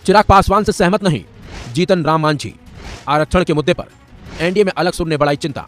चिराग पासवान से सहमत नहीं, जीतन राम मांझी। आरक्षण के मुद्दे पर एनडीए में अलग सुर ने बढ़ाई चिंता।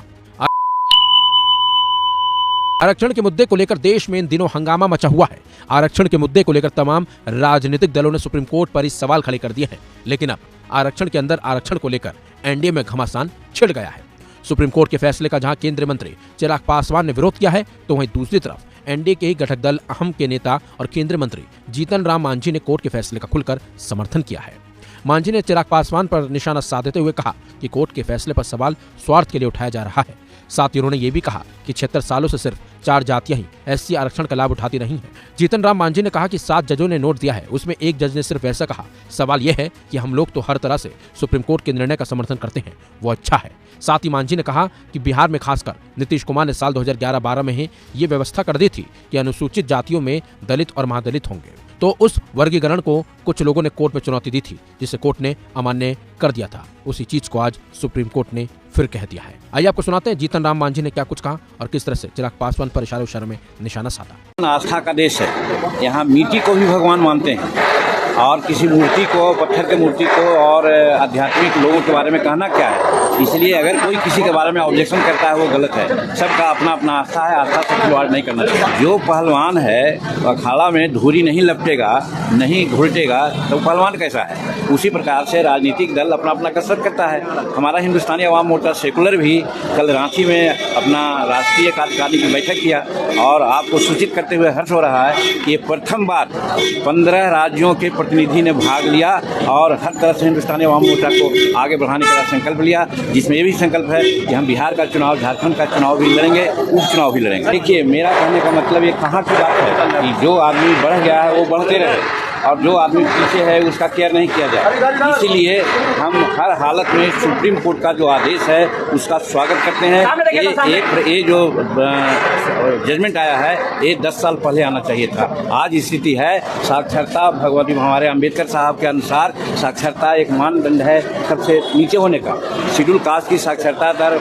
आरक्षण के मुद्दे को लेकर देश में इन दिनों हंगामा मचा हुआ है। आरक्षण के मुद्दे को लेकर तमाम राजनीतिक दलों ने सुप्रीम कोर्ट पर इस सवाल खड़े कर दिए हैं, लेकिन अब आरक्षण के अंदर आरक्षण को लेकर एनडीए में घमासान छिड़ गया है। सुप्रीम कोर्ट के फैसले का जहां केंद्रीय मंत्री चिराग पासवान ने विरोध किया है, तो वहीं दूसरी तरफ एनडीए के ही घटक दल अहम के नेता और केंद्रीय मंत्री जीतन राम मांझी ने कोर्ट के फैसले का खुलकर समर्थन किया है। मांझी ने चिराग पासवान पर निशाना साधते हुए कहा कि कोर्ट के फैसले पर सवाल स्वार्थ के लिए उठाया जा रहा है। साथ ही उन्होंने ये भी कहा कि 76 सालों से सिर्फ 4 जातियां ही एससी आरक्षण का लाभ उठाती रही हैं। जीतन राम मांझी ने कहा कि 7 जजों ने नोट दिया है, उसमें एक जज ने सिर्फ ऐसा कहा। सवाल यह है कि हम लोग तो हर तरह से सुप्रीम कोर्ट के निर्णय का समर्थन करते हैं, वो अच्छा है। साथ ही मांझी ने कहा कि बिहार में खासकर नीतीश कुमार ने साल 2011-12 में ही ये व्यवस्था कर दी थी कि अनुसूचित जातियों में दलित और महादलित होंगे, तो उस वर्गीकरण को कुछ लोगों ने कोर्ट में चुनौती दी थी, जिसे कोर्ट ने अमान्य कर दिया था। उसी चीज को आज सुप्रीम कोर्ट ने फिर कह दिया है। आइए आपको सुनाते हैं जीतन राम मांझी ने क्या कुछ कहा और किस तरह से चिराग पासवान पर इशारे में निशाना साधा। आस्था का देश है, यहाँ मिट्टी को भी भगवान मानते हैं और किसी मूर्ति को, पत्थर की मूर्ति को और आध्यात्मिक लोगों के बारे में कहना क्या है। इसलिए अगर कोई किसी के बारे में ऑब्जेक्शन करता है वो गलत है। सबका अपना अपना आस्था है, आस्था से खिलवाड़ नहीं करना चाहिए। जो पहलवान है अखाड़ा में धूरी नहीं लपटेगा, नहीं घुलटेगा, तो पहलवान कैसा है। उसी प्रकार से राजनीतिक दल अपना अपना कसरत करता है। हमारा हिंदुस्तानी अवाम मोर्चा सेकुलर भी कल रांची में अपना राष्ट्रीय कार्यकारिणी की बैठक किया और आपको सूचित करते हुए हर्ष हो रहा है कि प्रथम बार 15 राज्यों के प्रतिनिधि ने भाग लिया और हर तरह से हिंदुस्तानी अवाम मोर्चा को आगे बढ़ाने का संकल्प लिया, जिसमें ये भी संकल्प है कि हम बिहार का चुनाव, झारखंड का चुनाव भी लड़ेंगे, उपचुनाव भी लड़ेंगे। देखिए, मेरा कहने का मतलब ये कहाँ की बात है कि जो आदमी बढ़ गया है वो बढ़ते रहे और जो आदमी पीछे है उसका केयर नहीं किया जाए। इसीलिए हम हर हालत में सुप्रीम कोर्ट का जो आदेश है उसका स्वागत करते हैं। ये जो जजमेंट आया है ये 10 साल पहले आना चाहिए था। आज स्थिति है साक्षरता, भगवती हमारे अंबेडकर साहब के अनुसार साक्षरता एक मानदंड है सबसे नीचे होने का। शेड्यूल कास्ट की साक्षरता दर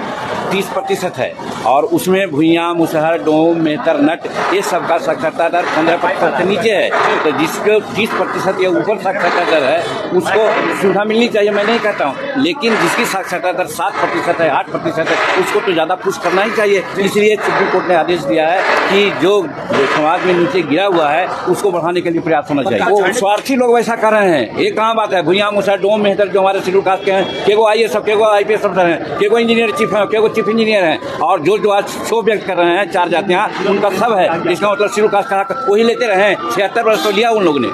30% है और उसमें भुइयां, मुसहर, डोम, मेहतर, नट ये सब का साक्षरता दर 15% से नीचे है। तो जिसको 30% या ऊपर साक्षरता दर है उसको सुविधा मिलनी चाहिए, मैं नहीं कहता हूँ, लेकिन जिसकी साक्षरता दर 7% है, 8% है, उसको तो ज़्यादा पुश करना ही चाहिए। इसलिए सुप्रीम कोर्ट ने आदेश दिया है कि जो समाज में नीचे गिरा हुआ है उसको बढ़ाने के लिए प्रयास होना चाहिए। वो स्वार्थी लोग वैसा कर रहे हैं, ये कहाँ बात है। भुइयां, मुसहर, डोम, मेहतर जो हमारे शेड्यूल कास्ट के हैं, के वो IAS, के वो IPS अफसर हैं, के वो इंजीनियर चीफ हैं, के वो चीफ इंजीनियर हैं, और जो आज शो व्यक्त कर रहे हैं 4 जातियाँ, उनका सब है। इसका मतलब शेड्यूल कास्ट का वही लेते रहे। 76 वर्ष तो लिया उन लोगों ने।